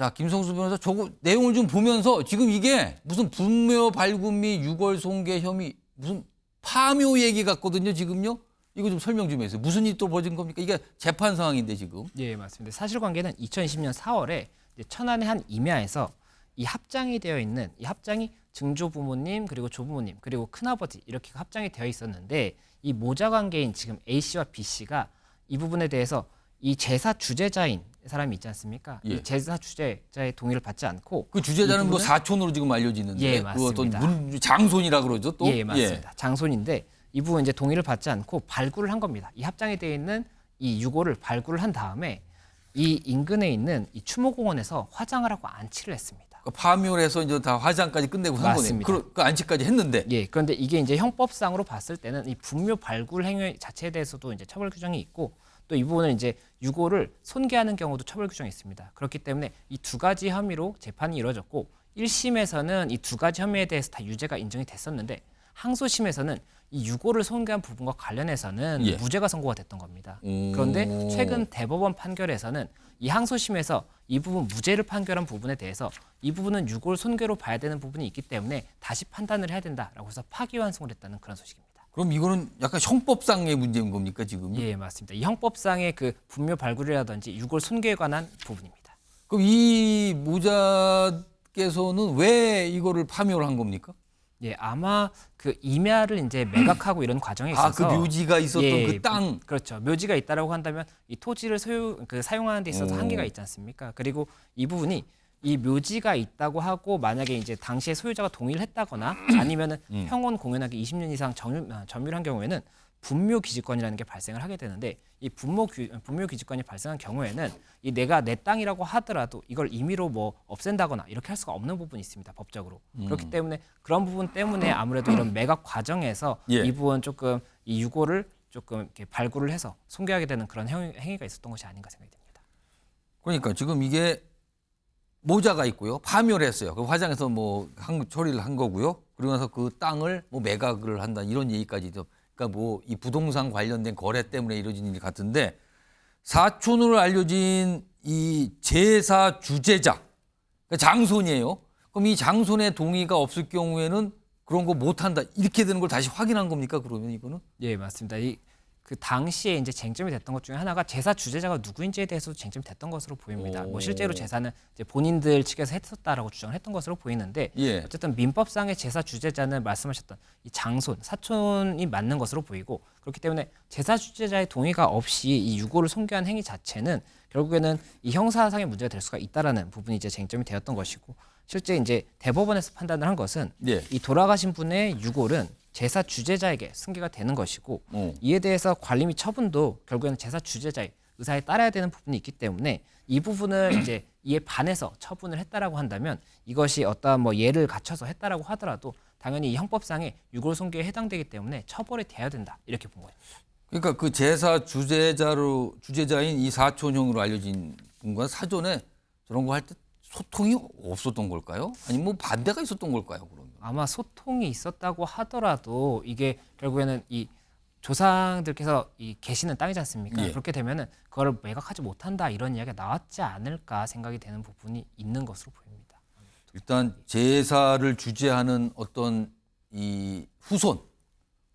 자, 김성수 변호사 저거 내용을 좀 보면서 지금 이게 무슨 분묘 발군 및 유골 손괴 혐의 무슨 파묘 얘기 같거든요, 지금요. 이거 좀 설명 좀 해주세요. 무슨 일이 또 벌어진 겁니까? 이게 재판 상황인데 지금. 예, 맞습니다. 사실관계는 2020년 4월에 천안의 한 임야에서 이 합장이 되어 있는 이 합장이 증조 부모님 그리고 조부모님 그리고 큰아버지 이렇게 합장이 되어 있었는데 이 모자 관계인 지금 A 씨와 B 씨가 이 부분에 대해서 이 제사 주재자인 사람이 있지 않습니까? 예. 이 제사 주재자의 동의를 받지 않고 그 주재자는 뭐 부분은- 사촌으로 지금 알려지는데 예, 그 어떤 맞습니다. 장손이라 그러죠 또. 예, 맞습니다. 장손인데 이 부분 이제 동의를 받지 않고 발굴을 한 겁니다. 이 합장에 되어 있는 이 유골을 발굴을 한 다음에 이 인근에 있는 이 추모공원에서 화장을 하고 안치를 했습니다. 그 파묘를 해서 이제 다 화장까지 끝내고 한 거네요. 맞습니다. 그 안치까지 했는데. 예, 그런데 이게 이제 형법상으로 봤을 때는 이 분묘 발굴 행위 자체에 대해서도 이제 처벌 규정이 있고 또 이 부분은 이제 유골을 손괴하는 경우도 처벌 규정이 있습니다. 그렇기 때문에 이 두 가지 혐의로 재판이 이루어졌고 1심에서는 이 두 가지 혐의에 대해서 다 유죄가 인정이 됐었는데 항소심에서는 이 유골을 손괴한 부분과 관련해서는 예. 무죄가 선고가 됐던 겁니다. 그런데 최근 대법원 판결에서는 이 항소심에서 이 부분 무죄를 판결한 부분에 대해서 이 부분은 유골 손괴로 봐야 되는 부분이 있기 때문에 다시 판단을 해야 된다라고 해서 파기환송을 했다는 그런 소식입니다. 그럼 이거는 약간 형법상의 문제인 겁니까 지금? 예, 맞습니다. 이 형법상의 그 분묘 발굴이라든지 유골 손괴에 관한 부분입니다. 그럼 이 모자께서는 왜 이거를 파묘를 한 겁니까? 예, 아마 그 임야를 이제 매각하고 이런 과정에 있어서 그 묘지가 있었던 예, 그 땅. 그렇죠. 묘지가 있다라고 한다면 이 토지를 사용하는 데 있어서 오. 한계가 있지 않습니까? 그리고 이 부분이 이 묘지가 있다고 하고 만약에 이제 당시에 소유자가 동의를 했다거나 아니면은 평온 공연하기 20년 이상 점유한 경우에는 분묘 기지권이라는 게 발생을 하게 되는데 이 분묘 기지권이 발생한 경우에는 이 내가 내 땅이라고 하더라도 이걸 임의로 뭐 없앤다거나 이렇게 할 수가 없는 부분이 있습니다. 법적으로. 그렇기 때문에 그런 부분 때문에 아무래도 이런 매각 과정에서 예. 이 부분 조금 이 유골을 조금 이렇게 발굴을 해서 손괴하게 되는 그런 행위가 있었던 것이 아닌가 생각이 듭니다. 그러니까 지금 이게 모자가 있고요. 파묘를 했어요. 그 화장해서 뭐 처리를 한 거고요. 그러고 나서 그 땅을 뭐 매각을 한다 이런 얘기까지도. 그러니까 뭐 이 부동산 관련된 거래 때문에 이루어진 일 같은데 사촌으로 알려진 이 제사 주재자 그러니까 장손이에요. 그럼 이 장손의 동의가 없을 경우에는 그런 거 못한다 이렇게 되는 걸 다시 확인한 겁니까? 그러면 이거는? 예, 맞습니다. 그 당시에 이제 쟁점이 됐던 것 중에 하나가 제사 주재자가 누구인지에 대해서도 쟁점이 됐던 것으로 보입니다. 뭐 실제로 제사는 이제 본인들 측에서 했었다라고 주장을 했던 것으로 보이는데 예. 어쨌든 민법상의 제사 주재자는 말씀하셨던 이 장손, 사촌이 맞는 것으로 보이고 그렇기 때문에 제사 주재자의 동의가 없이 이 유골을 손괴한 행위 자체는 결국에는 이 형사상의 문제가 될 수가 있다라는 부분이 이제 쟁점이 되었던 것이고 실제 이제 대법원에서 판단을 한 것은 예. 이 돌아가신 분의 유골은 제사 주재자에게 승계가 되는 것이고 이에 대해서 관리 및 처분도 결국에는 제사 주재자의 의사에 따라야 되는 부분이 있기 때문에 이 부분을 이제 이에 반해서 처분을 했다라고 한다면 이것이 어떠한 뭐 예를 갖춰서 했다라고 하더라도 당연히 이 형법상의 유골 손괴에 해당되기 때문에 처벌이 돼야 된다 이렇게 본 거예요. 그러니까 그 제사 주재자인 이 사촌형으로 알려진 분과 사전에 저런 거 할 때 소통이 없었던 걸까요? 아니면 뭐 반대가 있었던 걸까요? 그러면 아마 소통이 있었다고 하더라도 이게 결국에는 이 조상들께서 이 계시는 땅이지 않습니까? 예. 그렇게 되면은 그거를 매각하지 못한다 이런 이야기가 나왔지 않을까 생각이 되는 부분이 있는 것으로 보입니다. 일단 제사를 주재하는 어떤 이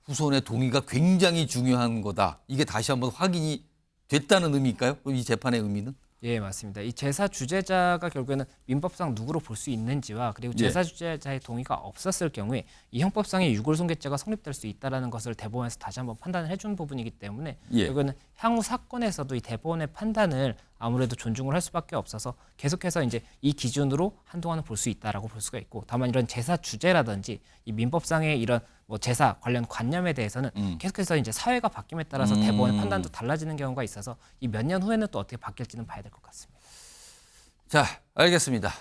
후손의 동의가 굉장히 중요한 거다. 이게 다시 한번 확인이 됐다는 의미일까요? 그럼 이 재판의 의미는? 예, 맞습니다. 이 제사 주재자가 결국에는 민법상 누구로 볼 수 있는지와 그리고 제사 주재자의 동의가 없었을 경우에 이 형법상의 유골 손괴죄가 성립될 수 있다라는 것을 대법원에서 다시 한번 판단을 해준 부분이기 때문에 결국에는 향후 사건에서도 이 대법원의 판단을 아무래도 존중을 할 수밖에 없어서 계속해서 이제 이 기준으로 한동안은 볼 수 있다라고 볼 수가 있고 다만 이런 제사 주재라든지 이 민법상의 이런 뭐 제사 관련 관념에 대해서는 계속해서 이제 사회가 바뀜에 따라서 대법원의 판단도 달라지는 경우가 있어서 이 몇 년 후에는 또 어떻게 바뀔지는 봐야 될 것 같습니다. 자, 알겠습니다.